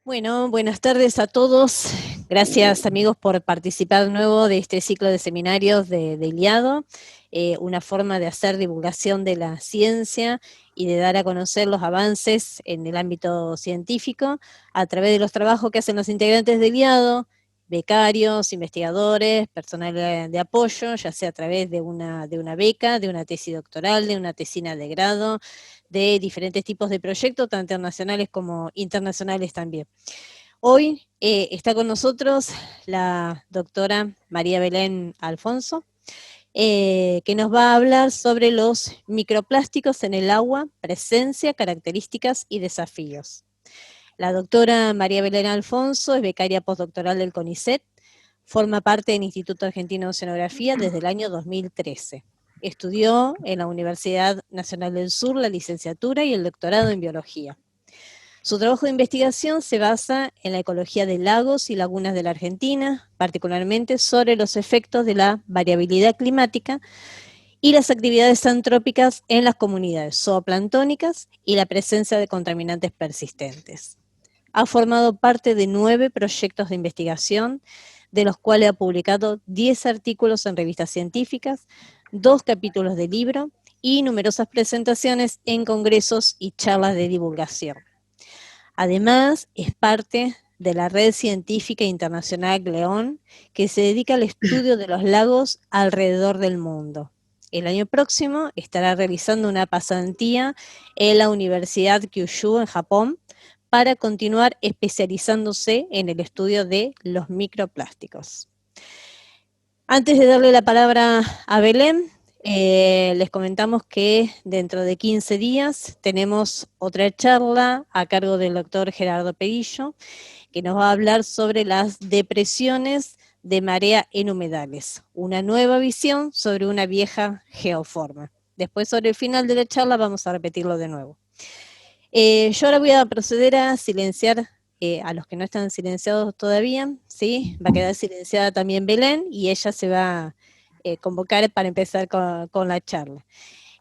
Bueno, buenas tardes a todos. Gracias, amigos, por participar de nuevo de este ciclo de seminarios de ILIADO, una forma de hacer divulgación de la ciencia y de dar a conocer los avances en el ámbito científico a través de los trabajos que hacen los integrantes de ILIADO, becarios, investigadores, personal de apoyo, ya sea a través de una beca, de una tesis doctoral, de una tesina de grado, de diferentes tipos de proyectos, tanto nacionales como internacionales también. Hoy está con nosotros la doctora María Belén Alfonso, que nos va a hablar sobre los microplásticos en el agua, presencia, características y desafíos. La doctora María Belén Alfonso es becaria postdoctoral del CONICET, forma parte del Instituto Argentino de Oceanografía desde el año 2013. Estudió en la Universidad Nacional del Sur la licenciatura y el doctorado en biología. Su trabajo de investigación se basa en la ecología de lagos y lagunas de la Argentina, particularmente sobre los efectos de la variabilidad climática y las actividades antrópicas en las comunidades zooplanctónicas y la presencia de contaminantes persistentes. Ha formado parte de 9 proyectos de investigación, de los cuales ha publicado 10 artículos en revistas científicas, 2 capítulos de libro y numerosas presentaciones en congresos y charlas de divulgación. Además, es parte de la Red Científica Internacional GLEON, que se dedica al estudio de los lagos alrededor del mundo. El año próximo estará realizando una pasantía en la Universidad Kyushu en Japón para continuar especializándose en el estudio de los microplásticos. Antes de darle la palabra a Belén, les comentamos que dentro de 15 días tenemos otra charla a cargo del doctor Gerardo Perillo, que nos va a hablar sobre las depresiones de marea en humedales, una nueva visión sobre una vieja geoforma. Después, sobre el final de la charla, vamos a repetirlo de nuevo. Yo ahora voy a proceder a silenciar a los que no están silenciados todavía, ¿sí? Va a quedar silenciada también Belén y ella se va a convocar para empezar con la charla.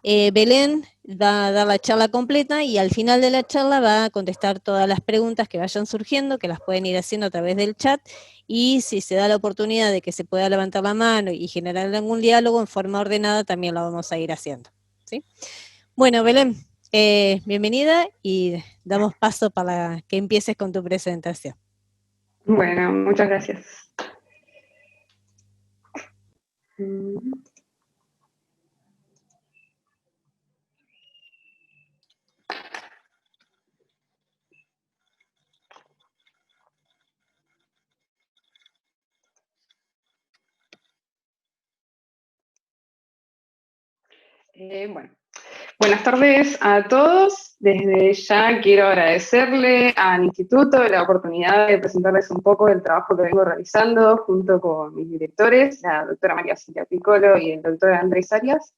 Belén va a dar la charla completa y al final de la charla va a contestar todas las preguntas que vayan surgiendo, que las pueden ir haciendo a través del chat, y si se da la oportunidad de que se pueda levantar la mano y generar algún diálogo en forma ordenada, también lo vamos a ir haciendo, ¿sí? Bueno, Belén, bienvenida y damos paso para que empieces con tu presentación. Bueno, muchas gracias. Bueno, buenas tardes a todos. Desde ya quiero agradecerle al Instituto la oportunidad de presentarles un poco del trabajo que vengo realizando junto con mis directores, la doctora María Silvia Piccolo y el doctor Andrés Arias,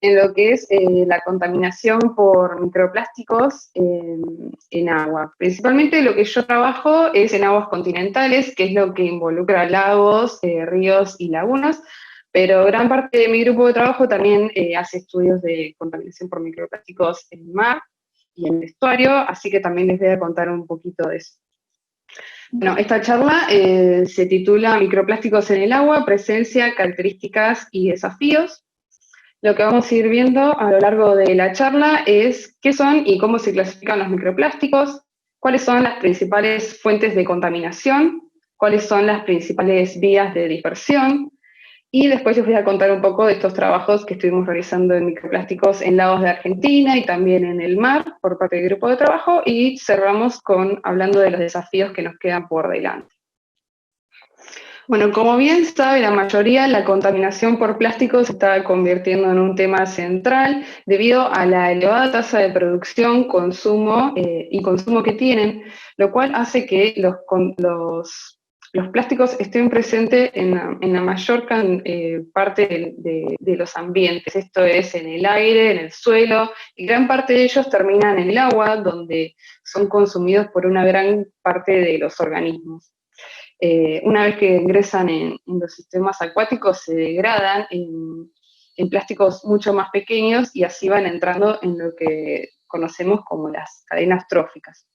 en lo que es la contaminación por microplásticos en agua. Principalmente lo que yo trabajo es en aguas continentales, que es lo que involucra lagos, ríos y lagunas, pero gran parte de mi grupo de trabajo también hace estudios de contaminación por microplásticos en el mar y en el estuario, así que también les voy a contar un poquito de eso. Bueno, esta charla se titula Microplásticos en el agua, presencia, características y desafíos. Lo que vamos a ir viendo a lo largo de la charla es qué son y cómo se clasifican los microplásticos, cuáles son las principales fuentes de contaminación, cuáles son las principales vías de dispersión, y después les voy a contar un poco de estos trabajos que estuvimos realizando en microplásticos en lagos de Argentina y también en el mar por parte del grupo de trabajo, y cerramos hablando de los desafíos que nos quedan por delante. Bueno, como bien sabe la mayoría, la contaminación por plásticos se está convirtiendo en un tema central debido a la elevada tasa de producción, consumo y consumo que tienen, lo cual hace que los plásticos estén presentes en la mayor parte de los ambientes. Esto es en el aire, en el suelo, y gran parte de ellos terminan en el agua, donde son consumidos por una gran parte de los organismos. Una vez que ingresan en los sistemas acuáticos, se degradan en plásticos mucho más pequeños y así van entrando en lo que conocemos como las cadenas tróficas.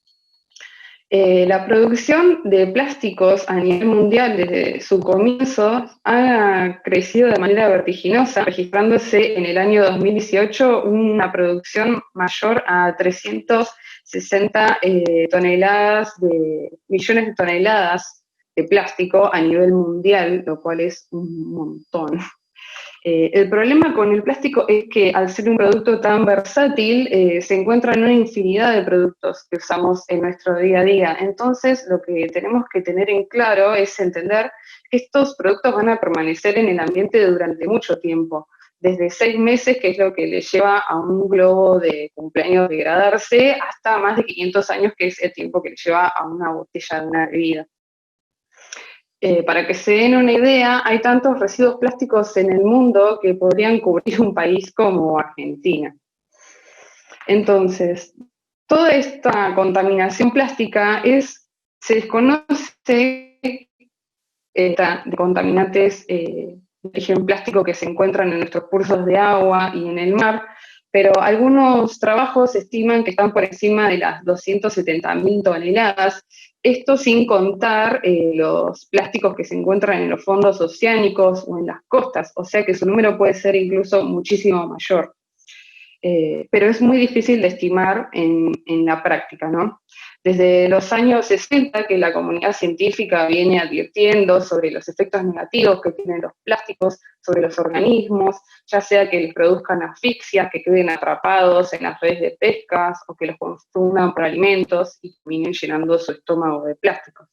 La producción de plásticos a nivel mundial desde su comienzo ha crecido de manera vertiginosa, registrándose en el año 2018 una producción mayor a 360 millones de toneladas de plástico a nivel mundial, lo cual es un montón. El problema con el plástico es que al ser un producto tan versátil, se encuentra en una infinidad de productos que usamos en nuestro día a día. Entonces, lo que tenemos que tener en claro es entender que estos productos van a permanecer en el ambiente durante mucho tiempo, desde 6 meses, que es lo que le lleva a un globo de cumpleaños degradarse, hasta más de 500 años, que es el tiempo que le lleva a una botella de una bebida. Para que se den una idea, hay tantos residuos plásticos en el mundo que podrían cubrir un país como Argentina. Entonces, toda esta contaminación plástica se desconoce de contaminantes de origen plástico que se encuentran en nuestros cursos de agua y en el mar, pero algunos trabajos estiman que están por encima de las 270.000 toneladas, esto sin contar los plásticos que se encuentran en los fondos oceánicos o en las costas, o sea que su número puede ser incluso muchísimo mayor. Pero es muy difícil de estimar en la práctica, ¿no? Desde los años 60 que la comunidad científica viene advirtiendo sobre los efectos negativos que tienen los plásticos sobre los organismos, ya sea que les produzcan asfixia, que queden atrapados en las redes de pescas o que los consuman por alimentos y terminen llenando su estómago de plásticos.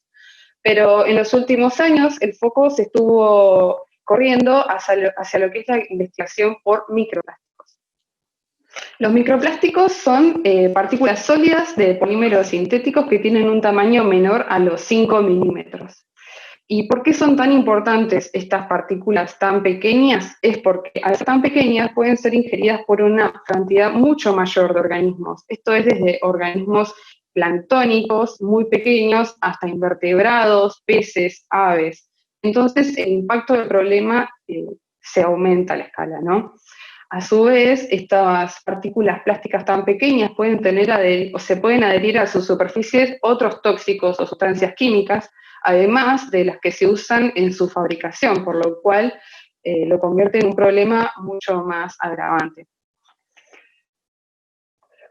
Pero en los últimos años el foco se estuvo corriendo hacia lo que es la investigación por microplásticos. Los microplásticos son partículas sólidas de polímeros sintéticos que tienen un tamaño menor a los 5 milímetros. ¿Y por qué son tan importantes estas partículas tan pequeñas? Es porque al ser tan pequeñas pueden ser ingeridas por una cantidad mucho mayor de organismos. Esto es desde organismos planctónicos muy pequeños hasta invertebrados, peces, aves. Entonces el impacto del problema se aumenta a la escala, ¿no? A su vez, estas partículas plásticas tan pequeñas se pueden adherir a sus superficies otros tóxicos o sustancias químicas, además de las que se usan en su fabricación, por lo cual lo convierte en un problema mucho más agravante.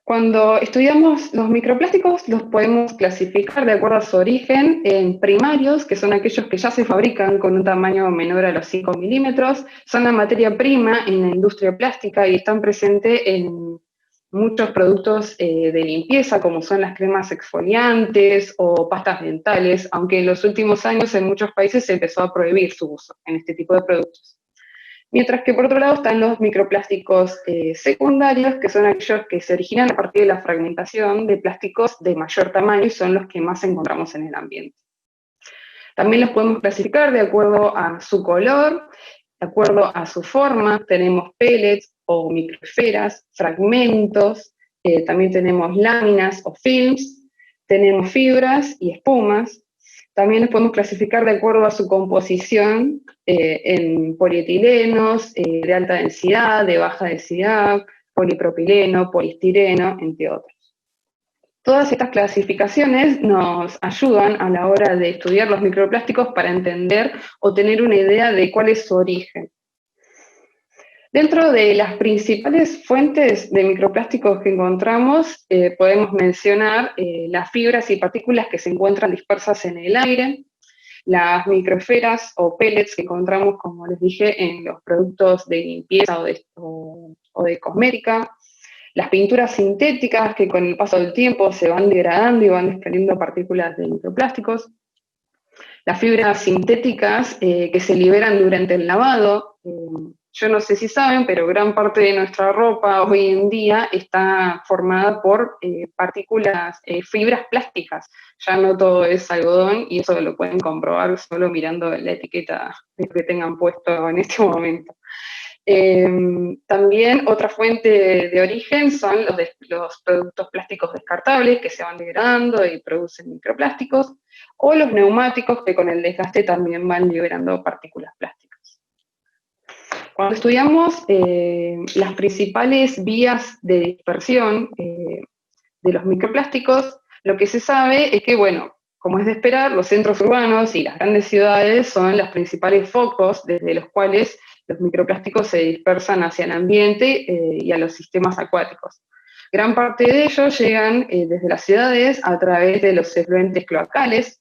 Cuando estudiamos los microplásticos, los podemos clasificar de acuerdo a su origen en primarios, que son aquellos que ya se fabrican con un tamaño menor a los 5 milímetros, son la materia prima en la industria plástica y están presentes en muchos productos de limpieza, como son las cremas exfoliantes o pastas dentales, aunque en los últimos años en muchos países se empezó a prohibir su uso en este tipo de productos. Mientras que por otro lado están los microplásticos secundarios, que son aquellos que se originan a partir de la fragmentación de plásticos de mayor tamaño y son los que más encontramos en el ambiente. También los podemos clasificar de acuerdo a su color, de acuerdo a su forma. Tenemos pellets o microesferas, fragmentos, también tenemos láminas o films, tenemos fibras y espumas. También los podemos clasificar de acuerdo a su composición en polietilenos de alta densidad, de baja densidad, polipropileno, poliestireno, entre otros. Todas estas clasificaciones nos ayudan a la hora de estudiar los microplásticos para entender o tener una idea de cuál es su origen. Dentro de las principales fuentes de microplásticos que encontramos, podemos mencionar las fibras y partículas que se encuentran dispersas en el aire, las microesferas o pellets que encontramos, como les dije, en los productos de limpieza o de cosmética, las pinturas sintéticas que con el paso del tiempo se van degradando y van desprendiendo partículas de microplásticos, las fibras sintéticas que se liberan durante el lavado. Yo no sé si saben, pero gran parte de nuestra ropa hoy en día está formada por fibras plásticas. Ya no todo es algodón y eso lo pueden comprobar solo mirando la etiqueta que tengan puesto en este momento. También otra fuente de origen son los productos plásticos descartables que se van degradando y producen microplásticos, o los neumáticos que con el desgaste también van liberando partículas plásticas. Cuando estudiamos las principales vías de dispersión de los microplásticos Lo que se sabe es que, bueno, como es de esperar, los centros urbanos y las grandes ciudades son los principales focos desde los cuales los microplásticos se dispersan hacia el ambiente y a los sistemas acuáticos. Gran parte de ellos llegan desde las ciudades a través de los efluentes cloacales,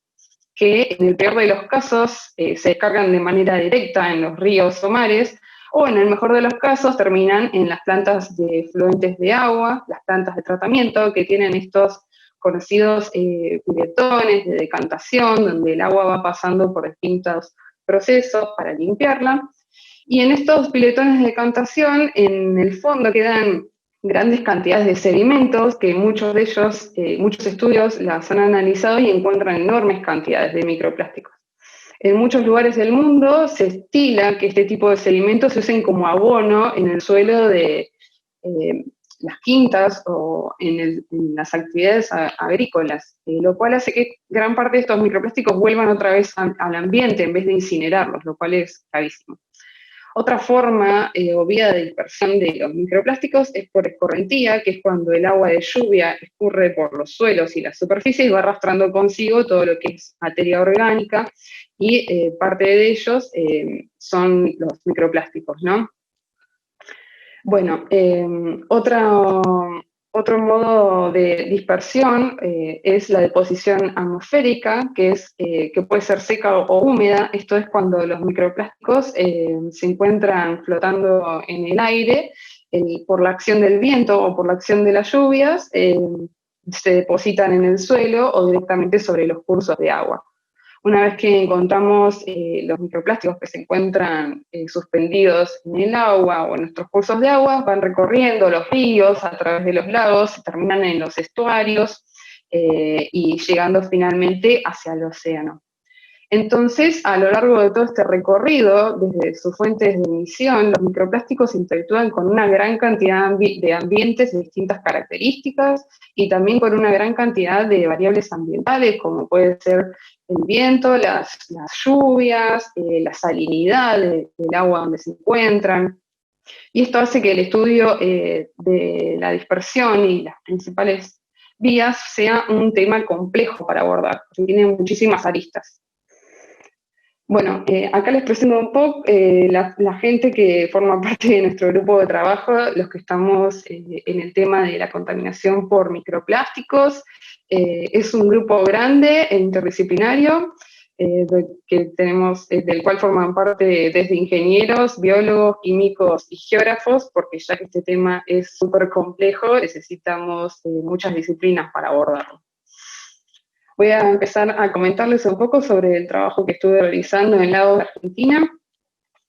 que en el peor de los casos se descargan de manera directa en los ríos o mares, o en el mejor de los casos terminan en las plantas de efluentes de agua, las plantas de tratamiento, que tienen estos conocidos piletones de decantación, donde el agua va pasando por distintos procesos para limpiarla. Y en estos piletones de decantación, en el fondo quedan grandes cantidades de sedimentos, que muchos de ellos, muchos estudios las han analizado y encuentran enormes cantidades de microplásticos. En muchos lugares del mundo se estila que este tipo de sedimentos se usen como abono en el suelo de las quintas o en las actividades agrícolas, lo cual hace que gran parte de estos microplásticos vuelvan otra vez al ambiente en vez de incinerarlos, lo cual es gravísimo. Otra forma o vía de dispersión de los microplásticos es por escorrentía, que es cuando el agua de lluvia escurre por los suelos y las superficies y va arrastrando consigo todo lo que es materia orgánica, y parte de ellos son los microplásticos, ¿no? Bueno, otro modo de dispersión es la deposición atmosférica, que puede ser seca o húmeda. Esto es cuando los microplásticos se encuentran flotando en el aire por la acción del viento o por la acción de las lluvias, se depositan en el suelo o directamente sobre los cursos de agua. Una vez que encontramos los microplásticos que se encuentran suspendidos en el agua o en nuestros cursos de agua, van recorriendo los ríos a través de los lagos, terminan en los estuarios y llegando finalmente hacia el océano. Entonces, a lo largo de todo este recorrido, desde sus fuentes de emisión, los microplásticos interactúan con una gran cantidad de ambientes de distintas características y también con una gran cantidad de variables ambientales, como puede ser el viento, las lluvias, la salinidad del agua donde se encuentran. Y esto hace que el estudio de la dispersión y las principales vías sea un tema complejo para abordar, porque tiene muchísimas aristas. Bueno, acá les presento un poco la gente que forma parte de nuestro grupo de trabajo, los que estamos en el tema de la contaminación por microplásticos. Es un grupo grande e interdisciplinario, del cual forman parte desde ingenieros, biólogos, químicos y geógrafos, porque ya que este tema es súper complejo, necesitamos muchas disciplinas para abordarlo. Voy a empezar a comentarles un poco sobre el trabajo que estuve realizando en Lagos de Argentina.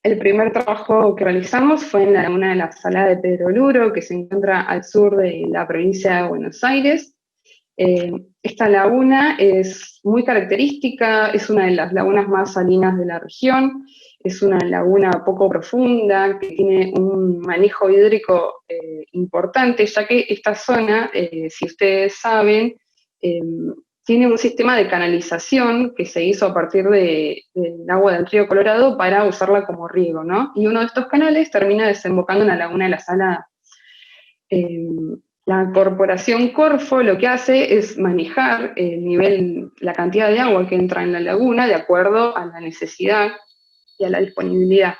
El primer trabajo que realizamos fue en la laguna de la Salada de Pedro Luro, que se encuentra al sur de la provincia de Buenos Aires. Esta laguna es muy característica, es una de las lagunas más salinas de la región, es una laguna poco profunda, que tiene un manejo hídrico importante, ya que esta zona, si ustedes saben, tiene un sistema de canalización que se hizo a partir del agua del río Colorado para usarla como riego, ¿no? Y uno de estos canales termina desembocando en la laguna de la Salada. La corporación Corfo lo que hace es manejar el nivel, la cantidad de agua que entra en la laguna de acuerdo a la necesidad y a la disponibilidad.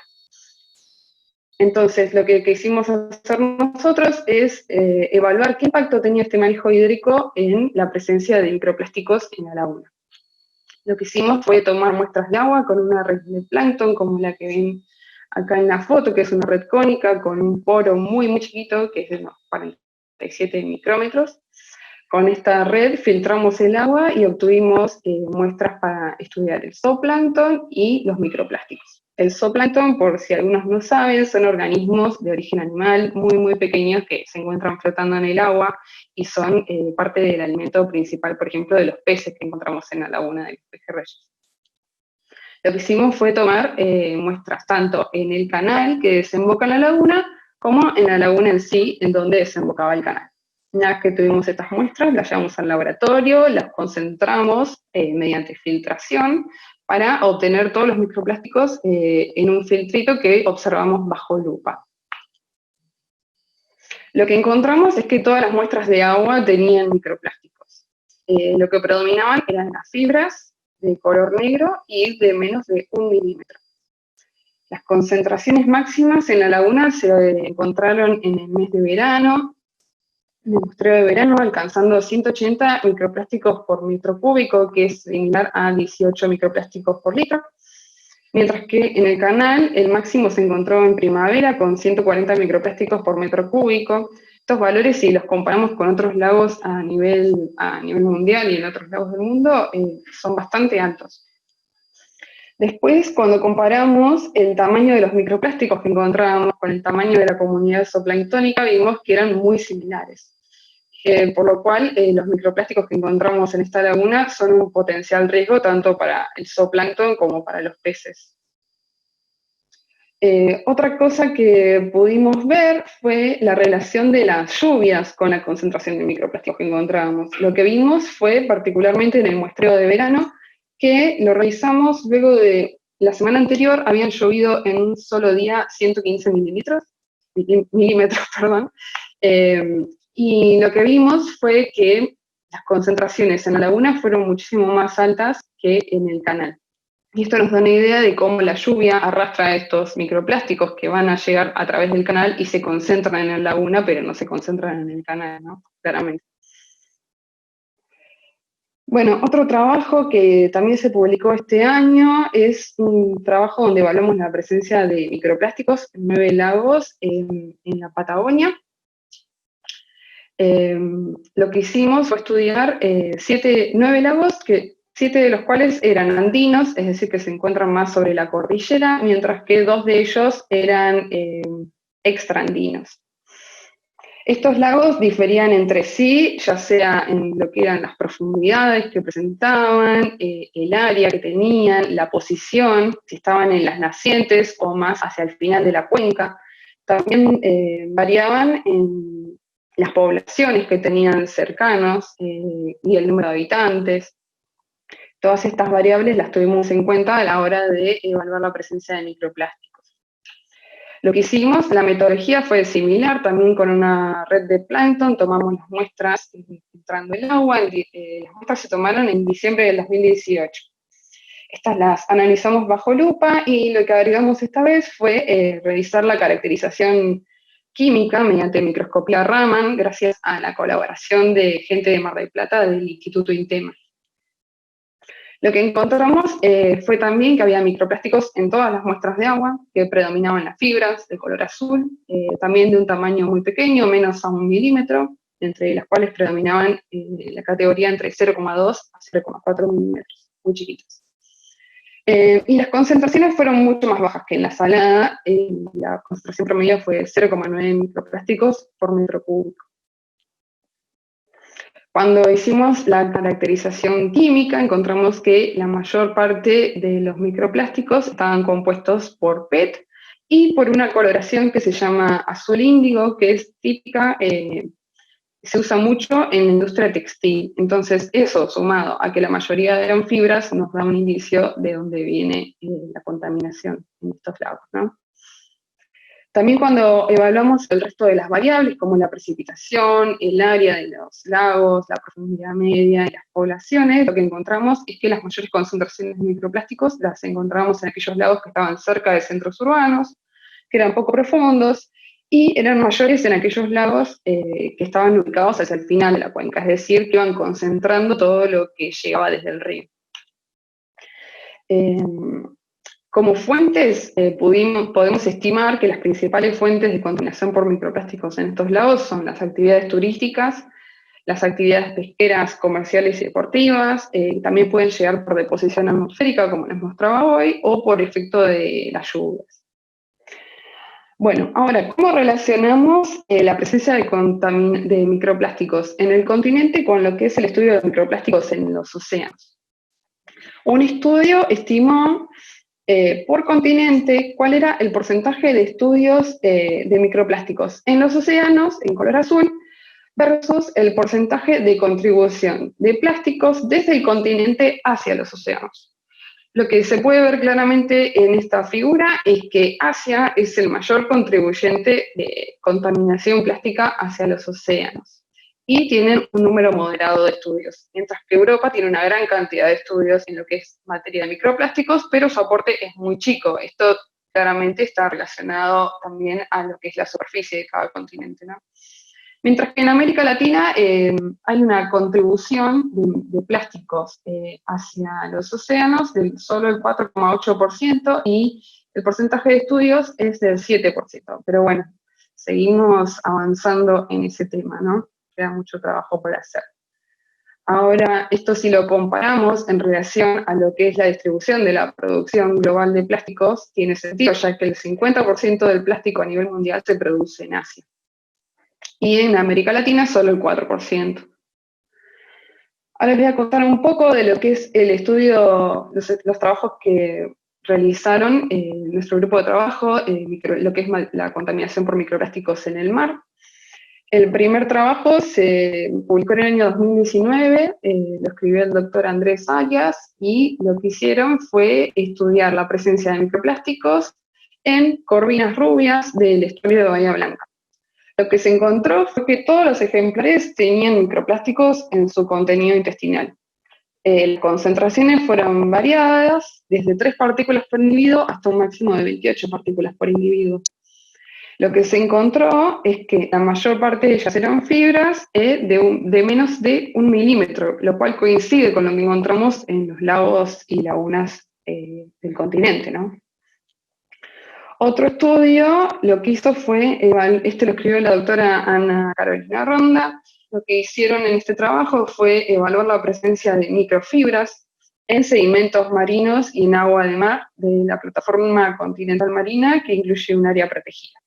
Entonces, lo que quisimos hacer nosotros es evaluar qué impacto tenía este manejo hídrico en la presencia de microplásticos en la laguna. Lo que hicimos fue tomar muestras de agua con una red de plancton, como la que ven acá en la foto, que es una red cónica con un poro muy, muy chiquito, que es de unos 47 micrómetros. Con esta red filtramos el agua y obtuvimos muestras para estudiar el zooplancton y los microplásticos. El zooplancton, por si algunos no saben, son organismos de origen animal muy, muy pequeños que se encuentran flotando en el agua y son parte del alimento principal, por ejemplo, de los peces que encontramos en la laguna de los pejerreyes. Lo que hicimos fue tomar muestras tanto en el canal que desemboca en la laguna, como en la laguna en sí, en donde desembocaba el canal. Una vez que tuvimos estas muestras, las llevamos al laboratorio, las concentramos mediante filtración para obtener todos los microplásticos en un filtrito que observamos bajo lupa. Lo que encontramos es que todas las muestras de agua tenían microplásticos. lo que predominaban eran las fibras de color negro y de menos de 1 milímetro. Las concentraciones máximas en la laguna se encontraron en el mes de verano, en el muestreo de verano, alcanzando 180 microplásticos por metro cúbico, que es similar a 18 microplásticos por litro, mientras que en el canal el máximo se encontró en primavera con 140 microplásticos por metro cúbico. Estos valores, si los comparamos con otros lagos a nivel mundial y en otros lagos del mundo, son bastante altos. Después, cuando comparamos el tamaño de los microplásticos que encontrábamos con el tamaño de la comunidad zooplanctónica, vimos que eran muy similares. Por lo cual, los microplásticos que encontramos en esta laguna son un potencial riesgo tanto para el zooplancton como para los peces. Otra cosa que pudimos ver fue la relación de las lluvias con la concentración de microplásticos que encontrábamos. Lo que vimos fue, particularmente en el muestreo de verano, que lo realizamos luego de la semana anterior, habían llovido en un solo día 115 milímetros, y lo que vimos fue que las concentraciones en la laguna fueron muchísimo más altas que en el canal. Y esto nos da una idea de cómo la lluvia arrastra estos microplásticos que van a llegar a través del canal y se concentran en la laguna, pero no se concentran en el canal, ¿no? Claramente. Bueno, otro trabajo que también se publicó este año es un trabajo donde evaluamos la presencia de microplásticos en 9 lagos en la Patagonia. Lo que hicimos fue estudiar 9 lagos, 7 de los cuales eran andinos, es decir, que se encuentran más sobre la cordillera, mientras que 2 de ellos eran extraandinos. Estos lagos diferían entre sí, ya sea en lo que eran las profundidades que presentaban, el área que tenían, la posición, si estaban en las nacientes o más hacia el final de la cuenca. También variaban en las poblaciones que tenían cercanos y el número de habitantes. Todas estas variables las tuvimos en cuenta a la hora de evaluar la presencia de microplásticos. Lo que hicimos, la metodología fue similar, también con una red de plancton, tomamos las muestras entrando el agua, las muestras se tomaron en diciembre del 2018. Estas las analizamos bajo lupa y lo que agregamos esta vez fue revisar la caracterización química mediante microscopía Raman, gracias a la colaboración de gente de Mar del Plata del Instituto INTEMA. Lo que encontramos fue también que había microplásticos en todas las muestras de agua, que predominaban las fibras de color azul, también de un tamaño muy pequeño, menos a 1 milímetro, entre las cuales predominaban la categoría entre 0,2 a 0,4 milímetros, muy chiquitos. Y las concentraciones fueron mucho más bajas que en la salada, la concentración promedio fue 0,9 microplásticos por metro cúbico. Cuando hicimos la caracterización química, encontramos que la mayor parte de los microplásticos estaban compuestos por PET y por una coloración que se llama azul índigo, que es típica, se usa mucho en la industria textil. Entonces, eso sumado a que la mayoría eran fibras, nos da un indicio de dónde viene la contaminación en estos lagos, ¿no? También cuando evaluamos el resto de las variables, como la precipitación, el área de los lagos, la profundidad media y las poblaciones, lo que encontramos es que las mayores concentraciones de microplásticos las encontramos en aquellos lagos que estaban cerca de centros urbanos, que eran poco profundos, y eran mayores en aquellos lagos que estaban ubicados hacia el final de la cuenca, es decir, que iban concentrando todo lo que llegaba desde el río. Como fuentes, podemos estimar que las principales fuentes de contaminación por microplásticos en estos lagos son las actividades turísticas, las actividades pesqueras, comerciales y deportivas, también pueden llegar por deposición atmosférica, como les mostraba hoy, o por efecto de las lluvias. Bueno, ahora, ¿cómo relacionamos la presencia de microplásticos en el continente con lo que es el estudio de microplásticos en los océanos? Un estudio estimó por continente cuál era el porcentaje de estudios de microplásticos en los océanos, en color azul, versus el porcentaje de contribución de plásticos desde el continente hacia los océanos. Lo que se puede ver claramente en esta figura es que Asia es el mayor contribuyente de contaminación plástica hacia los océanos. y tienen un número moderado de estudios, mientras que Europa tiene una gran cantidad de estudios en lo que es materia de microplásticos, pero su aporte es muy chico. Esto claramente está relacionado también a lo que es la superficie de cada continente, ¿no? Mientras que en América Latina hay una contribución de plásticos hacia los océanos del solo el 4,8% y el porcentaje de estudios es del 7%. Pero bueno, seguimos avanzando en ese tema, ¿no? Queda mucho trabajo por hacer. Ahora, esto si lo comparamos en relación a lo que es la distribución de la producción global de plásticos, tiene sentido, ya que el 50% del plástico a nivel mundial se produce en Asia. Y en América Latina solo el 4%. Ahora les voy a contar un poco de lo que es el estudio, los trabajos que realizaron nuestro grupo de trabajo, lo que es la contaminación por microplásticos en el mar. El primer trabajo se publicó en el año 2019, lo escribió el doctor Andrés Arias, y lo que hicieron fue estudiar la presencia de microplásticos en corvinas rubias del estuario de Bahía Blanca. Lo que se encontró fue que todos los ejemplares tenían microplásticos en su contenido intestinal. Las concentraciones fueron variadas, desde 3 partículas por individuo hasta un máximo de 28 partículas por individuo. Lo que se encontró es que la mayor parte de ellas eran fibras de menos de 1 milímetro, lo cual coincide con lo que encontramos en los lagos y lagunas del continente, ¿no? Otro estudio lo que hizo fue, lo escribió la doctora Ana Carolina Ronda, lo que hicieron en este trabajo fue evaluar la presencia de microfibras en sedimentos marinos y en agua de mar de la plataforma continental marina, que incluye un área protegida.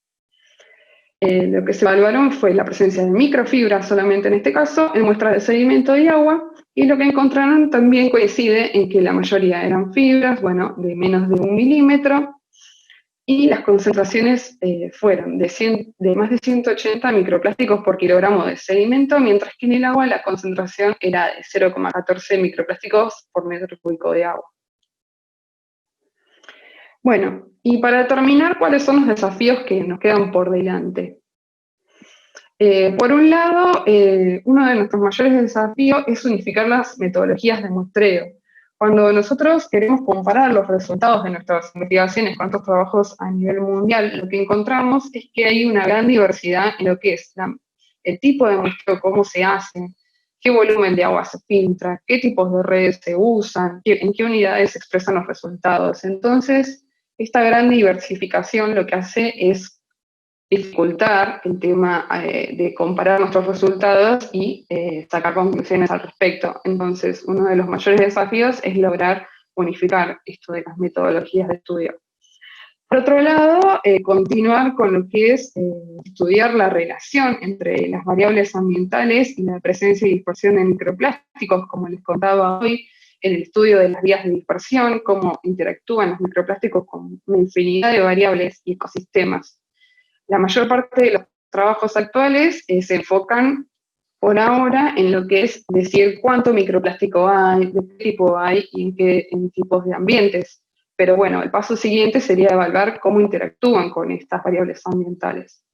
Lo que se evaluaron fue la presencia de microfibras solamente en este caso, en muestras de sedimento y agua, y lo que encontraron también coincide en que la mayoría eran fibras, bueno, de menos de 1 milímetro, y las concentraciones fueron de más de 180 microplásticos por kilogramo de sedimento, mientras que en el agua la concentración era de 0,14 microplásticos por metro cúbico de agua. Bueno, y para terminar, ¿cuáles son los desafíos que nos quedan por delante? Por un lado, uno de nuestros mayores desafíos es unificar las metodologías de muestreo. Cuando nosotros queremos comparar los resultados de nuestras investigaciones con otros trabajos a nivel mundial, lo que encontramos es que hay una gran diversidad en lo que es el tipo de muestreo, cómo se hace, qué volumen de agua se filtra, qué tipos de redes se usan, en qué unidades se expresan los resultados. Entonces, esta gran diversificación lo que hace es dificultar el tema de comparar nuestros resultados y sacar conclusiones al respecto. Entonces, uno de los mayores desafíos es lograr unificar esto de las metodologías de estudio. Por otro lado, continuar con lo que es estudiar la relación entre las variables ambientales y la presencia y dispersión de microplásticos, como les contaba hoy, en el estudio de las vías de dispersión, cómo interactúan los microplásticos con una infinidad de variables y ecosistemas. La mayor parte de los trabajos actuales se enfocan por ahora en lo que es decir cuánto microplástico hay, de qué tipo hay y en tipos de ambientes. Pero bueno, el paso siguiente sería evaluar cómo interactúan con estas variables ambientales.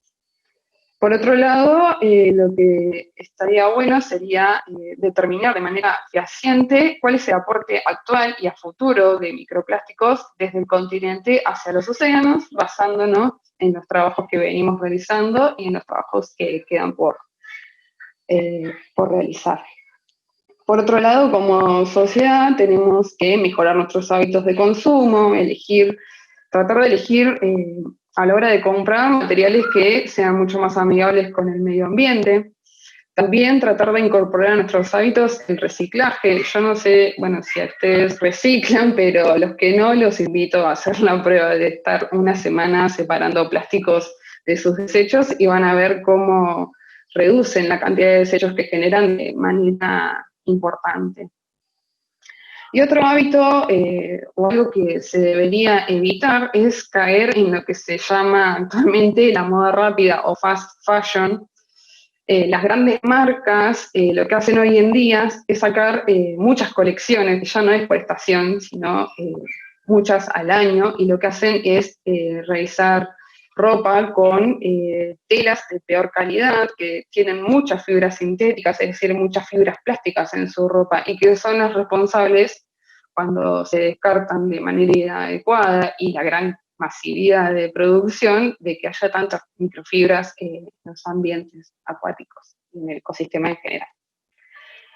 Por otro lado, lo que estaría bueno sería determinar de manera fehaciente cuál es el aporte actual y a futuro de microplásticos desde el continente hacia los océanos, basándonos en los trabajos que venimos realizando y en los trabajos que quedan por realizar. Por otro lado, como sociedad tenemos que mejorar nuestros hábitos de consumo, tratar de elegir a la hora de comprar materiales que sean mucho más amigables con el medio ambiente. También tratar de incorporar a nuestros hábitos el reciclaje. Yo no sé, bueno, si ustedes reciclan, pero los que no, los invito a hacer la prueba de estar una semana separando plásticos de sus desechos y van a ver cómo reducen la cantidad de desechos que generan de manera importante. Y otro hábito o algo que se debería evitar es caer en lo que se llama actualmente la moda rápida o fast fashion. Las grandes marcas lo que hacen hoy en día es sacar muchas colecciones, que ya no es por estación, sino muchas al año, y lo que hacen es realizar ropa con telas de peor calidad, que tienen muchas fibras sintéticas, es decir, muchas fibras plásticas en su ropa, y que son las responsables cuando se descartan de manera inadecuada y la gran masividad de producción de que haya tantas microfibras en los ambientes acuáticos y en el ecosistema en general.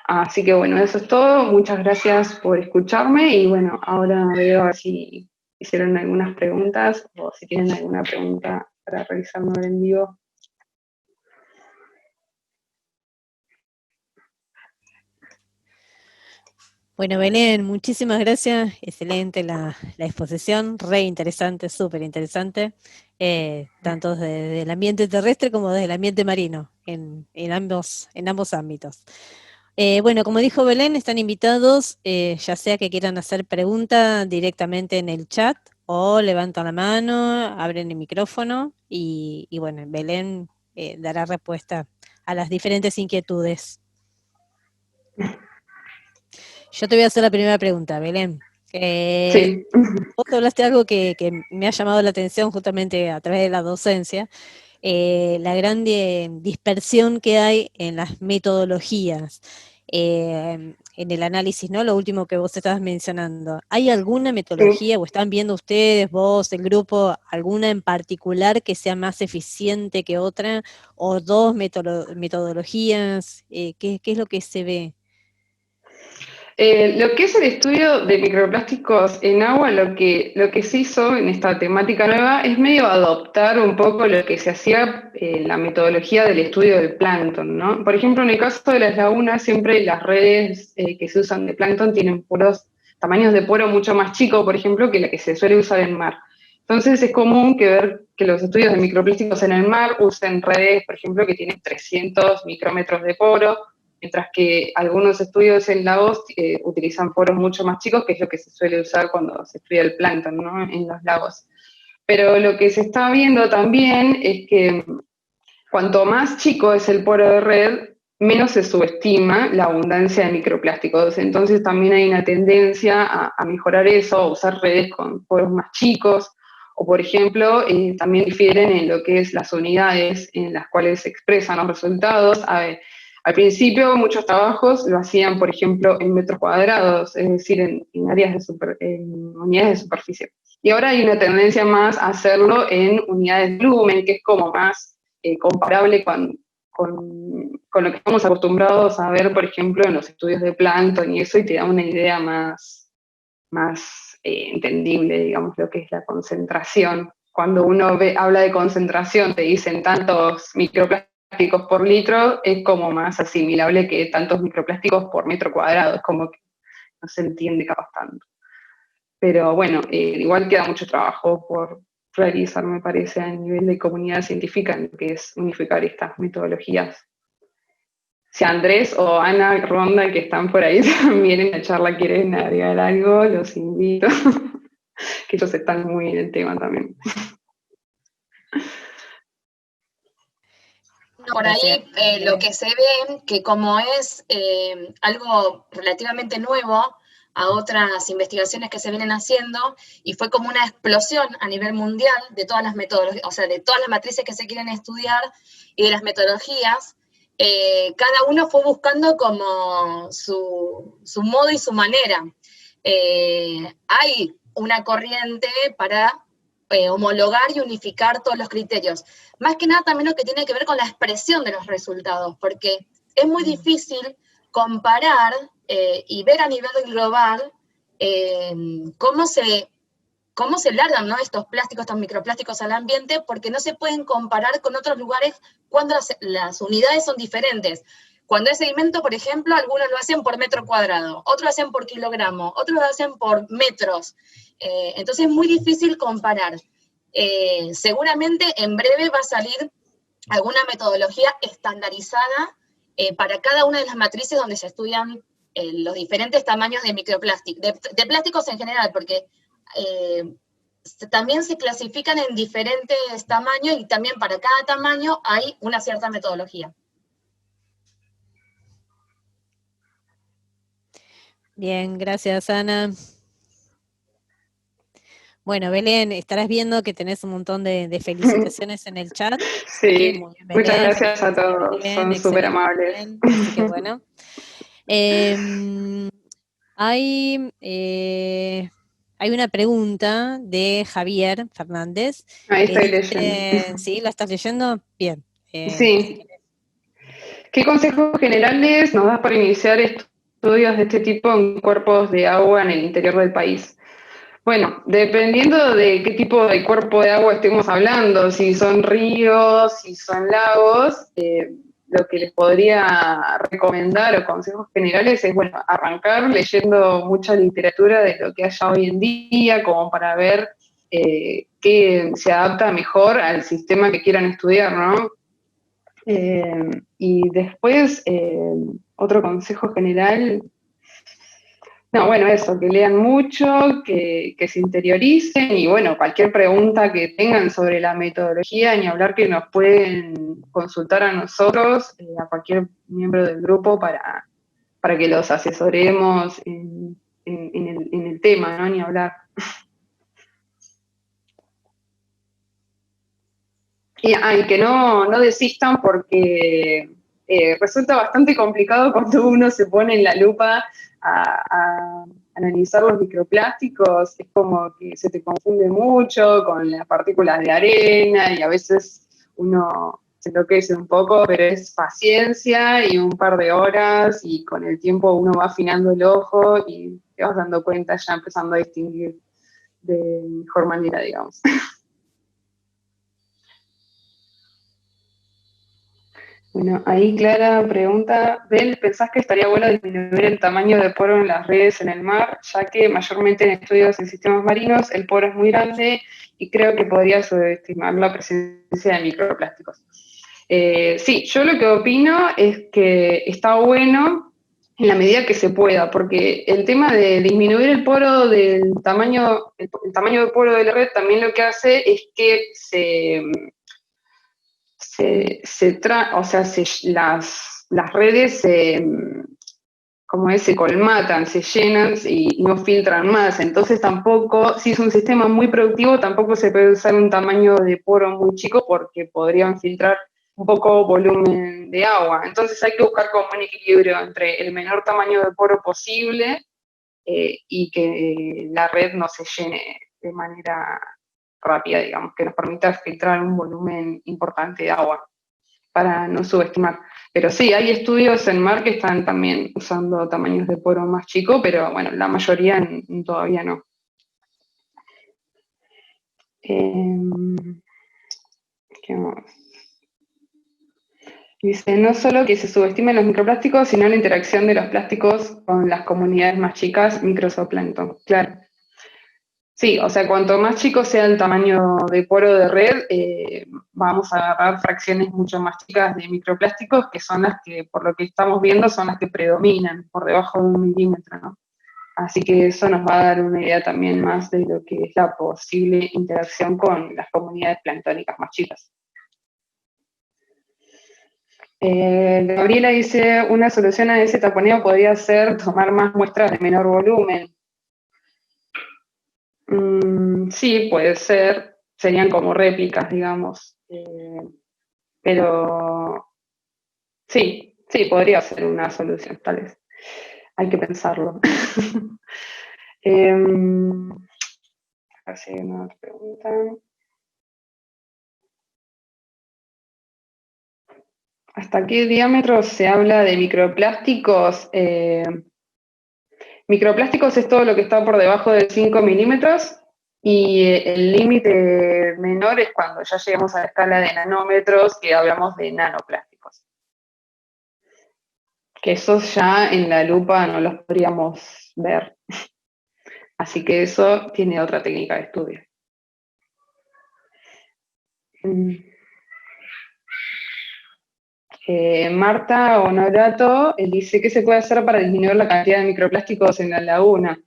Así que bueno, eso es todo. Muchas gracias por escucharme y bueno, ahora veo a ver si hicieron algunas preguntas o si tienen alguna pregunta para realizarme en vivo. Bueno, Belén, muchísimas gracias. Excelente la exposición, re interesante, súper interesante, tanto desde el ambiente terrestre como desde el ambiente marino, en ambos ámbitos. Bueno, como dijo Belén, están invitados, ya sea que quieran hacer pregunta directamente en el chat o levantan la mano, abren el micrófono y bueno, Belén dará respuesta a las diferentes inquietudes. Yo te voy a hacer la primera pregunta, Belén. Sí. Vos hablaste de algo que me ha llamado la atención justamente a través de la docencia, la gran dispersión que hay en las metodologías, en el análisis, ¿no? Lo último que vos estabas mencionando. ¿Hay alguna Sí. metodología o están viendo ustedes, vos, el grupo, alguna en particular que sea más eficiente que otra? ¿O dos metodologías? ¿Qué es lo que se ve? Lo que es el estudio de microplásticos en agua, lo que se hizo en esta temática nueva es medio adoptar un poco lo que se hacía en la metodología del estudio del plancton, ¿no? Por ejemplo, en el caso de las lagunas, siempre las redes que se usan de plancton tienen tamaños de poro mucho más chicos, por ejemplo, que la que se suele usar en mar. Entonces es común ver que los estudios de microplásticos en el mar usen redes, por ejemplo, que tienen 300 micrómetros de poro, mientras que algunos estudios en lagos utilizan poros mucho más chicos, que es lo que se suele usar cuando se estudia el plancton, ¿no? En los lagos. Pero lo que se está viendo también es que cuanto más chico es el poro de red, menos se subestima la abundancia de microplásticos. Entonces también hay una tendencia a mejorar eso, a usar redes con poros más chicos, o por ejemplo, también difieren en lo que es las unidades en las cuales se expresan los resultados. Al principio muchos trabajos lo hacían, por ejemplo, en metros cuadrados, es decir, en áreas en unidades de superficie. Y ahora hay una tendencia más a hacerlo en unidades de volumen, que es como más comparable con lo que estamos acostumbrados a ver, por ejemplo, en los estudios de plancton y eso, y te da una idea más entendible, digamos, lo que es la concentración. Cuando uno habla de concentración, te dicen tantos microplásticos por litro, es como más asimilable que tantos microplásticos por metro cuadrado, es como que no se entiende capaz tanto. Pero bueno, igual queda mucho trabajo por realizar, me parece, a nivel de comunidad científica, en lo que es unificar estas metodologías. Si Andrés o Ana Ronda, que están por ahí también en la charla, quieren agregar algo, los invito, que ellos están muy en el tema también. Por ahí lo que se ve, que como es algo relativamente nuevo a otras investigaciones que se vienen haciendo, y fue como una explosión a nivel mundial de todas las metodologías, o sea, de todas las matrices que se quieren estudiar y de las metodologías, cada uno fue buscando como su modo y su manera. Hay una corriente para homologar y unificar todos los criterios. Más que nada también lo que tiene que ver con la expresión de los resultados, porque es muy difícil comparar y ver a nivel global cómo se largan, ¿no?, estos plásticos, estos microplásticos al ambiente, porque no se pueden comparar con otros lugares cuando las unidades son diferentes. Cuando es sedimento, por ejemplo, algunos lo hacen por metro cuadrado, otros lo hacen por kilogramo, otros lo hacen por metros. Entonces es muy difícil comparar. Seguramente en breve va a salir alguna metodología estandarizada para cada una de las matrices donde se estudian los diferentes tamaños de microplásticos, de plásticos en general, porque también se clasifican en diferentes tamaños y también para cada tamaño hay una cierta metodología. Bien, gracias, Ana. Bueno, Belén, estarás viendo que tenés un montón de felicitaciones en el chat. Sí, Sí, muy bien, muchas Belén, gracias a felicitaciones, todos, Belén, son súper excelente, amables. Belén. Así que bueno. Em, hay, hay una pregunta de Javier Fernández Ahí que estoy leyendo. dice, ¿sí? ¿La estás leyendo? Bien. Si Sí, querés. ¿qué consejos generales nos das para iniciar estudios de este tipo en cuerpos de agua en el interior del país? Bueno, dependiendo de qué tipo de cuerpo de agua estemos hablando, si son ríos, si son lagos, lo que les podría recomendar o consejos generales es, bueno, arrancar leyendo mucha literatura de lo que haya hoy en día, como para ver qué se adapta mejor al sistema que quieran estudiar, ¿no? Y después, otro consejo general, no, bueno, eso, que lean mucho, que se interioricen y bueno, cualquier pregunta que tengan sobre la metodología, ni hablar que nos pueden consultar a nosotros, a cualquier miembro del grupo para que los asesoremos en el tema, ¿no? Ni hablar. Y que no desistan porque resulta bastante complicado cuando uno se pone en la lupa a analizar los microplásticos, es como que se te confunde mucho con las partículas de arena y a veces uno se enloquece un poco, pero es paciencia y un par de horas y con el tiempo uno va afinando el ojo y te vas dando cuenta ya empezando a distinguir de mejor manera, digamos. Bueno, ahí Clara pregunta, Bel, ¿pensás que estaría bueno disminuir el tamaño de poro en las redes en el mar, ya que mayormente en estudios en sistemas marinos el poro es muy grande y creo que podría subestimar la presencia de microplásticos? Sí, yo lo que opino es que está bueno en la medida que se pueda, porque el tema de disminuir el poro del tamaño, el tamaño de poro de la red también lo que hace es que o sea, las redes como es, se colmatan, se llenan y no filtran más. Entonces tampoco, si es un sistema muy productivo, tampoco se puede usar un tamaño de poro muy chico porque podrían filtrar un poco volumen de agua. Entonces hay que buscar como un equilibrio entre el menor tamaño de poro posible y que la red no se llene de manera rápida, digamos, que nos permita filtrar un volumen importante de agua para no subestimar. Pero sí, hay estudios en mar que están también usando tamaños de poro más chicos, pero bueno, la mayoría todavía no. ¿Qué más? Dice, no solo que se subestimen los microplásticos, sino la interacción de los plásticos con las comunidades más chicas, microzooplancton. Claro. Sí, o sea, cuanto más chico sea el tamaño de poro de red, vamos a agarrar fracciones mucho más chicas de microplásticos, que son las que, por lo que estamos viendo, son las que predominan, por debajo de 1 milímetro, ¿no? Así que eso nos va a dar una idea también más de lo que es la posible interacción con las comunidades planctónicas más chicas. Gabriela dice, una solución a ese taponeo podría ser tomar más muestras de menor volumen. Sí, puede ser, serían como réplicas, digamos, pero sí, sí, podría ser una solución, tal vez. Hay que pensarlo. A ver si hay una otra pregunta. ¿Hasta qué diámetro se habla de microplásticos? Microplásticos es todo lo que está por debajo de 5 milímetros y el límite menor es cuando ya llegamos a la escala de nanómetros, que hablamos de nanoplásticos. Que esos ya en la lupa no los podríamos ver. Así que eso tiene otra técnica de estudio. Marta Honorato dice, ¿qué se puede hacer para disminuir la cantidad de microplásticos en la laguna?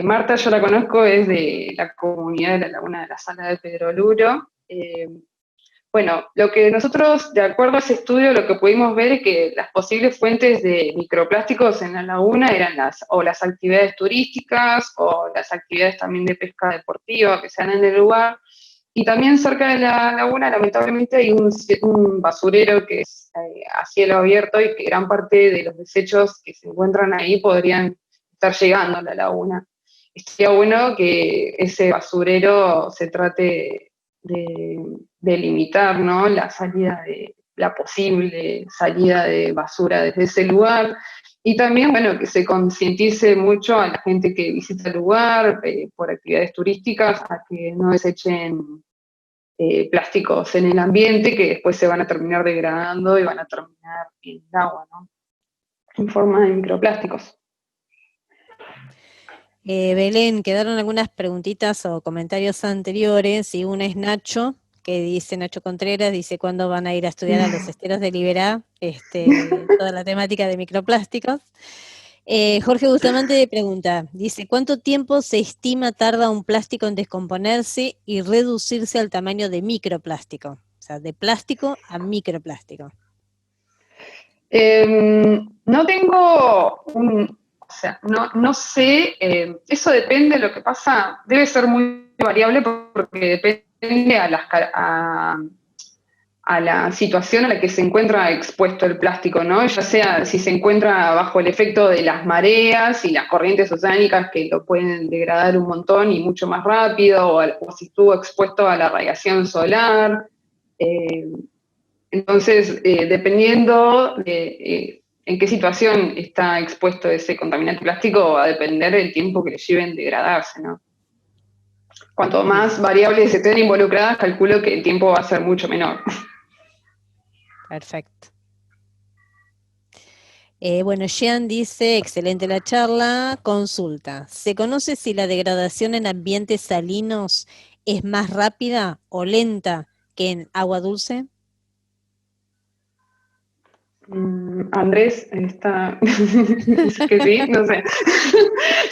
Marta, yo la conozco, es de la comunidad de la laguna de la Sala de Pedro Luro. Bueno, lo que nosotros, de acuerdo a ese estudio, lo que pudimos ver es que las posibles fuentes de microplásticos en la laguna eran las actividades turísticas o las actividades también de pesca deportiva que se dan en el lugar. Y también cerca de la laguna, lamentablemente, hay un basurero que es a cielo abierto y que gran parte de los desechos que se encuentran ahí podrían estar llegando a la laguna. Estaría bueno que ese basurero se trate de limitar, ¿no?, la posible salida de basura desde ese lugar. Y también, bueno, que se concientice mucho a la gente que visita el lugar por actividades turísticas a que no desechen plásticos en el ambiente que después se van a terminar degradando y van a terminar en el agua, ¿no?, en forma de microplásticos. Belén, quedaron algunas preguntitas o comentarios anteriores, y una es Nacho, que dice, Nacho Contreras, dice, ¿cuándo van a ir a estudiar a los esteros de Liberá toda la temática de microplásticos? Jorge Bustamante pregunta, dice, ¿cuánto tiempo se estima tarda un plástico en descomponerse y reducirse al tamaño de microplástico? O sea, de plástico a microplástico. No tengo o sea, no sé, eso depende de lo que pasa, debe ser muy variable porque depende a la situación a la que se encuentra expuesto el plástico, ¿no? Ya sea si se encuentra bajo el efecto de las mareas y las corrientes oceánicas que lo pueden degradar un montón y mucho más rápido, o si estuvo expuesto a la radiación solar. Entonces, dependiendo de en qué situación está expuesto ese contaminante plástico, va a depender del tiempo que le lleven degradarse, ¿no? Cuanto más variables estén involucradas, calculo que el tiempo va a ser mucho menor. Perfecto. Bueno, Jean dice, excelente la charla, consulta. ¿Se conoce si la degradación en ambientes salinos es más rápida o lenta que en agua dulce? Andrés está, dice que sí, no sé.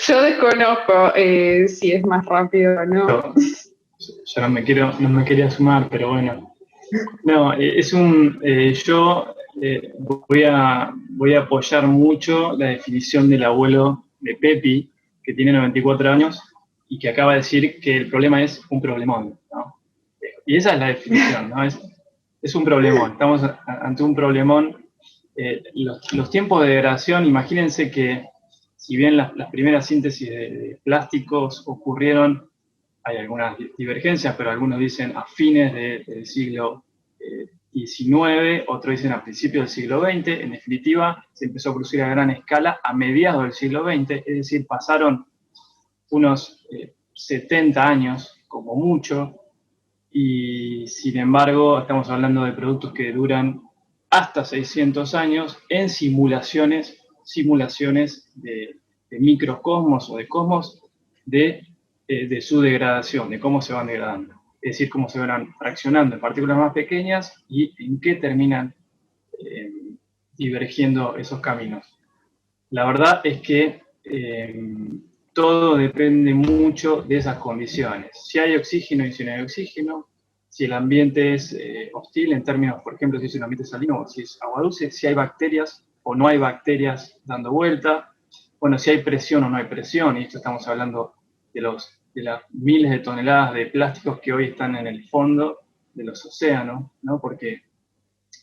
Yo desconozco si es más rápido o no. Yo no me quería sumar, pero bueno. No, yo voy a apoyar mucho la definición del abuelo de Pepi, que tiene 94 años, y que acaba de decir que el problema es un problemón, ¿no? Y esa es la definición, ¿no? Es un problemón, estamos ante un problemón. Los tiempos de degradación, imagínense que si bien las primeras síntesis de plásticos ocurrieron, hay algunas divergencias, pero algunos dicen a fines del siglo XIX, otros dicen a principios del siglo XX, en definitiva se empezó a producir a gran escala a mediados del siglo XX, es decir, pasaron unos 70 años como mucho, y sin embargo estamos hablando de productos que duran hasta 600 años en simulaciones de microcosmos o de cosmos de su degradación, de cómo se van degradando. Es decir, cómo se van fraccionando en partículas más pequeñas y en qué terminan divergiendo esos caminos. La verdad es que todo depende mucho de esas condiciones. Si hay oxígeno y si no hay oxígeno, si el ambiente es hostil en términos, por ejemplo, si es un ambiente salino o si es agua dulce, si hay bacterias o no hay bacterias dando vuelta, bueno, si hay presión o no hay presión, y esto estamos hablando de las miles de toneladas de plásticos que hoy están en el fondo de los océanos, ¿no? Porque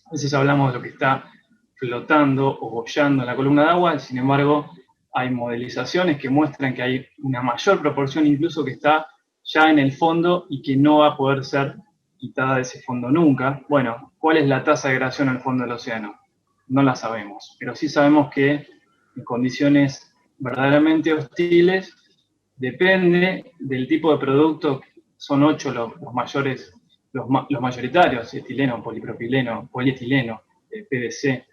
a veces hablamos de lo que está flotando o boyando en la columna de agua, sin embargo, hay modelizaciones que muestran que hay una mayor proporción incluso que está ya en el fondo y que no va a poder ser quitada de ese fondo nunca. Bueno, ¿cuál es la tasa de degradación al fondo del océano? No la sabemos, pero sí sabemos que en condiciones verdaderamente hostiles depende del tipo de producto. Son 8 los mayores, los mayoritarios: etileno, polipropileno, polietileno, PVC.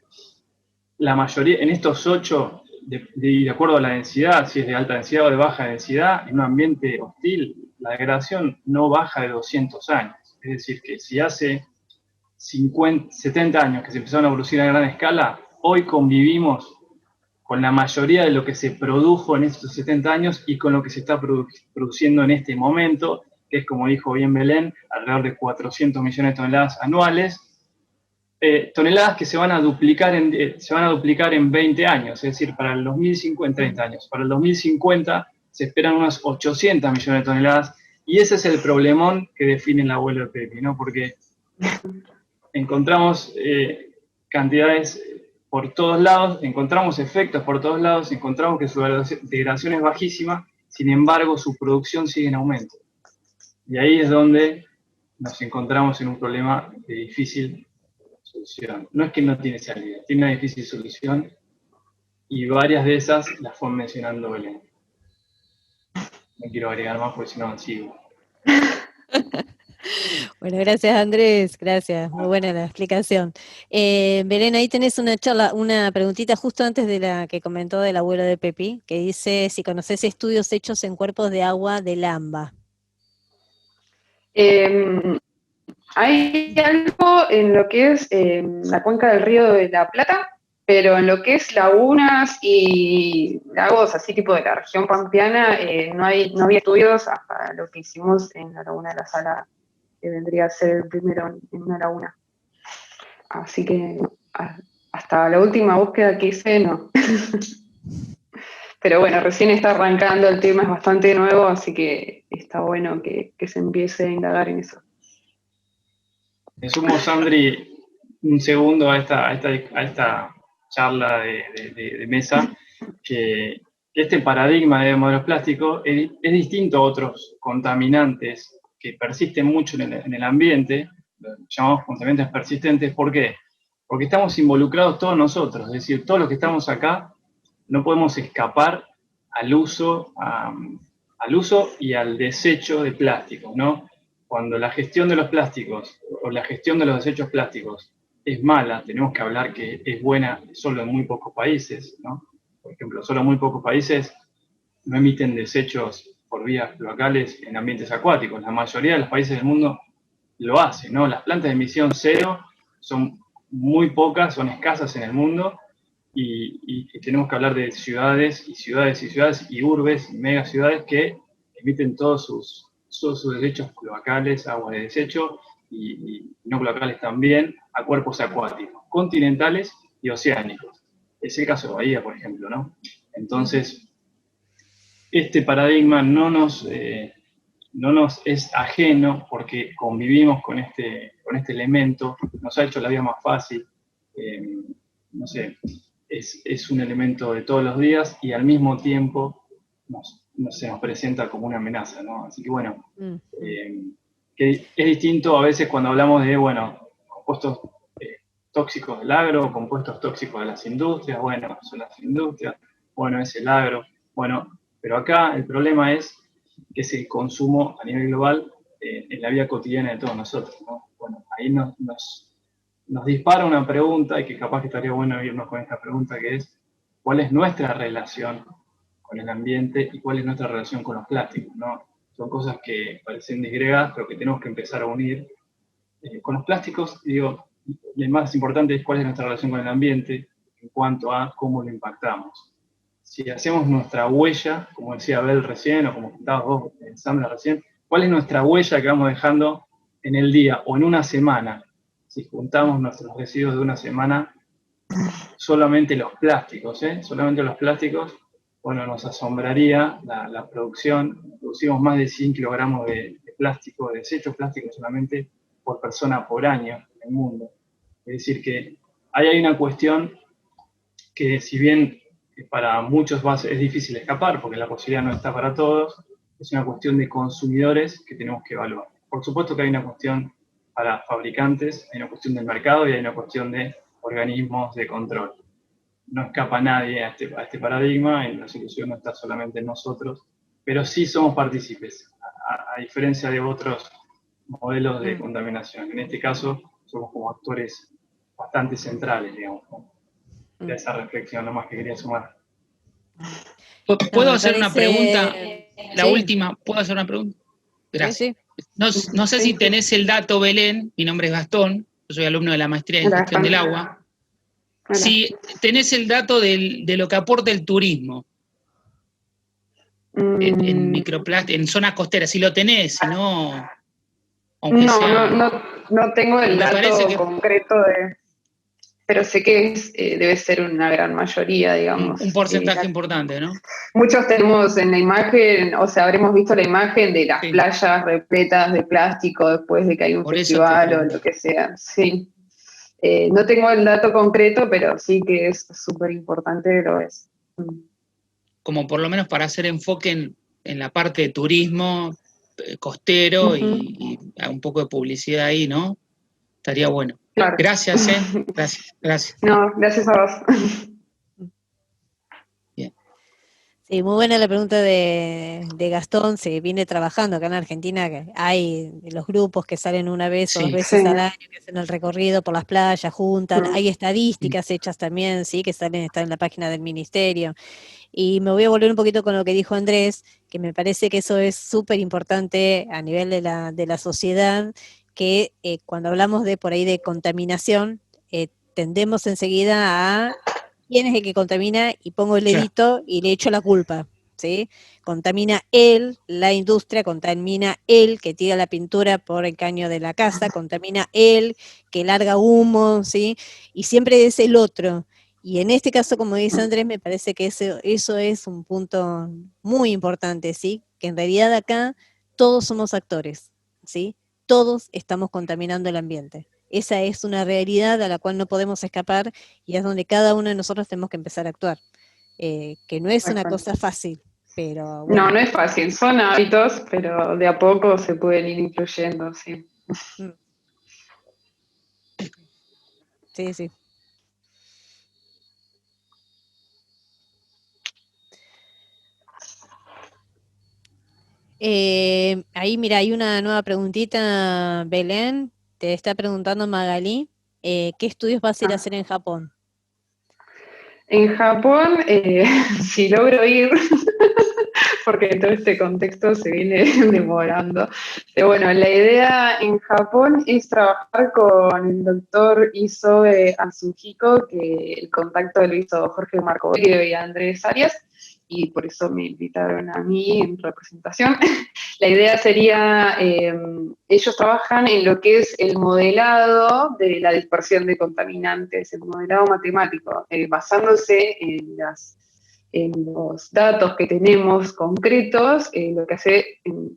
La mayoría, en estos 8, de acuerdo a la densidad, si es de alta densidad o de baja densidad, en un ambiente hostil, la degradación no baja de 200 años. Es decir, que si hace 70 años que se empezaron a producir a gran escala, hoy convivimos con la mayoría de lo que se produjo en estos 70 años y con lo que se está produciendo en este momento, que es, como dijo bien Belén, alrededor de 400 millones de toneladas anuales, toneladas que se van a duplicar en 20 años, es decir, para el 2050, 30 años. Para el 2050 se esperan unas 800 millones de toneladas, y ese es el problemón que define el abuelo de Pepi, ¿no? Porque encontramos cantidades por todos lados, encontramos efectos por todos lados, encontramos que su degradación es bajísima, sin embargo su producción sigue en aumento. Y ahí es donde nos encontramos en un problema de difícil solución. No es que no tiene salida, tiene una difícil solución, y varias de esas las fue mencionando Belén. No quiero agregar más porque si no sigo. Bueno, gracias Andrés, gracias, muy buena la explicación. Belén, ahí tenés una preguntita justo antes de la que comentó del abuelo de Pepi, que dice si conoces estudios hechos en cuerpos de agua del AMBA. Hay algo en lo que es la cuenca del Río de la Plata, pero en lo que es lagunas y lagos así tipo de la región pampeana, no había estudios hasta lo que hicimos en la Laguna de la Sala, que vendría a ser el primero en una laguna. Así que hasta la última búsqueda que hice, no. Pero bueno, recién está arrancando, el tema es bastante nuevo, así que está bueno que se empiece a indagar en eso. Me sumo, Sandri, un segundo a esta charla de mesa, que este paradigma de modelos plásticos es distinto a otros contaminantes que persisten mucho en el ambiente, los llamamos contaminantes persistentes. ¿Por qué? Porque estamos involucrados todos nosotros, es decir, todos los que estamos acá no podemos escapar al uso y al desecho de plásticos, ¿no? Cuando la gestión de los plásticos o la gestión de los desechos plásticos es mala, tenemos que hablar que es buena solo en muy pocos países, ¿no? Por ejemplo, solo muy pocos países no emiten desechos por vías cloacales en ambientes acuáticos. La mayoría de los países del mundo lo hacen, ¿no? Las plantas de emisión cero son muy pocas, son escasas en el mundo, y tenemos que hablar de ciudades y urbes y megaciudades que emiten todos sus desechos cloacales, aguas de desecho y no cloacales también, a cuerpos acuáticos, continentales y oceánicos. Es el caso de Bahía, por ejemplo, ¿no? Entonces, este paradigma no nos es ajeno, porque convivimos con este elemento, nos ha hecho la vida más fácil, no sé, es un elemento de todos los días, y al mismo tiempo se nos presenta como una amenaza, ¿no? Así que bueno, que es distinto a veces cuando hablamos de, bueno, compuestos tóxicos del agro, compuestos tóxicos de las industrias, bueno, son las industrias, bueno, es el agro, bueno, pero acá el problema es que es el consumo a nivel global en la vida cotidiana de todos nosotros, ¿no? Bueno, ahí nos dispara una pregunta, y que capaz que estaría bueno irnos con esta pregunta, que es: ¿cuál es nuestra relación con el ambiente y cuál es nuestra relación con los plásticos, ¿no? Son cosas que parecen disgregadas, pero que tenemos que empezar a unir. Con los plásticos, digo, lo más importante es cuál es nuestra relación con el ambiente en cuanto a cómo lo impactamos. Si hacemos nuestra huella, como decía Abel recién, o como estabas vos, Sandra, recién, ¿cuál es nuestra huella que vamos dejando en el día o en una semana? Si juntamos nuestros residuos de una semana, solamente los plásticos, solamente los plásticos, bueno, nos asombraría la producción. Producimos más de 100 kilogramos de plástico, de desechos plásticos solamente por persona por año en el mundo. Es decir, que ahí hay una cuestión que, si bien para muchos es difícil escapar, porque la posibilidad no está para todos, es una cuestión de consumidores que tenemos que evaluar. Por supuesto que hay una cuestión para fabricantes, hay una cuestión del mercado y hay una cuestión de organismos de control. No escapa nadie a este paradigma, y la solución no está solamente en nosotros, pero sí somos partícipes, a diferencia de otros modelos de contaminación. En este caso, somos como actores bastante centrales, digamos, de esa reflexión nomás que quería sumar. ¿Puedo hacer una pregunta? La Sí. última, ¿puedo hacer una pregunta? Gracias. Sí. No sé si tenés el dato, Belén, mi nombre es Gastón, yo soy alumno de la maestría en gestión del agua. Si tenés el dato de lo que aporta el turismo. en microplásticos, en zonas costeras? Si lo tenés, si no, aunque sea... No tengo el Me parece dato que concreto pero sé que debe ser una gran mayoría, digamos. un porcentaje importante, ¿no? Muchos tenemos en la imagen, o sea, habremos visto la imagen de las Sí. playas repletas de plástico después de que hay un Por eso te festival o pregunto. lo que sea. Sí. No tengo el dato concreto, pero sí que es súper importante, lo es. Como por lo menos para hacer enfoque en la parte de turismo costero Ujú. y un poco de publicidad ahí, ¿no? Estaría bueno. Claro. Gracias, gracias. No, gracias a vos. Bien. Sí, muy buena la pregunta de Gastón. Se viene trabajando acá en Argentina, que hay los grupos que salen una vez o dos Sí. veces Sí. al año, que hacen el recorrido por las playas, juntan. Hay Mm. estadísticas hechas también, sí, que están en la página del ministerio. Y me voy a volver un poquito con lo que dijo Andrés, que me parece que eso es súper importante a nivel de la sociedad, que cuando hablamos de por ahí de contaminación, tendemos enseguida a quién es el que contamina y pongo el Claro. dedito y le echo la culpa, ¿sí? Contamina él, la industria, contamina él que tira la pintura por el caño de la casa, contamina él que larga humo, ¿sí? Y siempre es el otro. Y en este caso, como dice Andrés, me parece que eso es un punto muy importante, ¿sí? Que en realidad acá todos somos actores, ¿sí? Todos estamos contaminando el ambiente. Esa es una realidad a la cual no podemos escapar y es donde cada uno de nosotros tenemos que empezar a actuar. Que no es una cosa fácil, pero bueno. No es fácil, son hábitos, pero de a poco se pueden ir incluyendo, sí. Sí, sí. Ahí, mira, hay una nueva preguntita, Belén. Te está preguntando Magalí, ¿qué estudios vas a ir a hacer en Japón? En Japón, si logro ir, porque en todo este contexto se viene demorando. Pero bueno, la idea en Japón es trabajar con el doctor Isobe Atsuhiko, que el contacto lo hizo Jorge Marcoglio y Andrés Arias, y por eso me invitaron a mí en representación. La idea sería, ellos trabajan en lo que es el modelado de la dispersión de contaminantes, el modelado matemático, basándose en los datos que tenemos concretos, lo que hace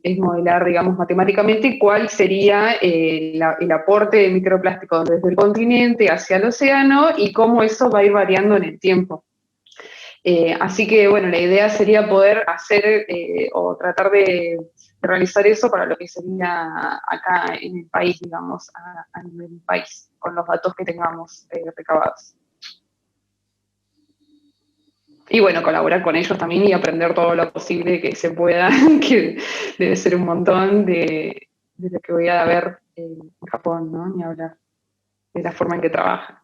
es modelar, digamos, matemáticamente cuál sería el aporte de microplásticos desde el continente hacia el océano y cómo eso va a ir variando en el tiempo. Así que, bueno, la idea sería poder hacer o tratar de realizar eso para lo que sería acá en el país, digamos, a nivel país, con los datos que tengamos recabados. Y bueno, colaborar con ellos también y aprender todo lo posible que se pueda, que debe ser un montón de lo que voy a ver en Japón, ¿no? Ni hablar de la forma en que trabajan.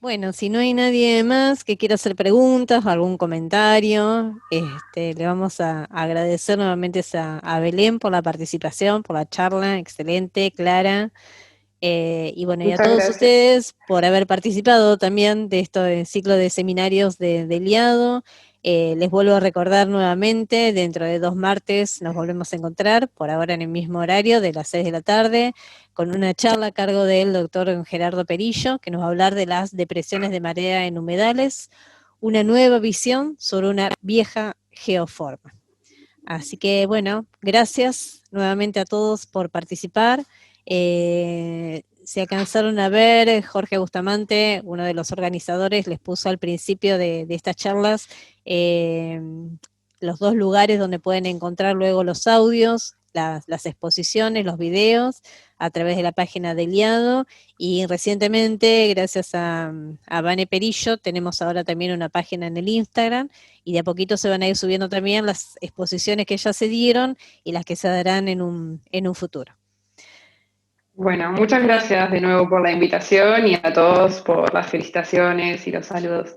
Bueno, si no hay nadie más que quiera hacer preguntas o algún comentario, le vamos a agradecer nuevamente a Belén por la participación, por la charla, excelente, clara. Y bueno, y a Muchas todos gracias. ustedes por haber participado también de este ciclo de seminarios de ILIADO. Les vuelvo a recordar nuevamente, dentro de 2 martes nos volvemos a encontrar, por ahora en el mismo horario, de las 6 de la tarde, con una charla a cargo del doctor Gerardo Perillo, que nos va a hablar de las depresiones de marea en humedales, una nueva visión sobre una vieja geoforma. Así que bueno, gracias nuevamente a todos por participar. Se alcanzaron a ver, Jorge Bustamante, uno de los organizadores, les puso al principio de estas charlas los 2 lugares donde pueden encontrar luego los audios, las exposiciones, los videos, a través de la página de ILIADO, y recientemente, gracias a Vane Perillo, tenemos ahora también una página en el Instagram, y de a poquito se van a ir subiendo también las exposiciones que ya se dieron y las que se darán en un futuro. Bueno, muchas gracias de nuevo por la invitación y a todos por las felicitaciones y los saludos.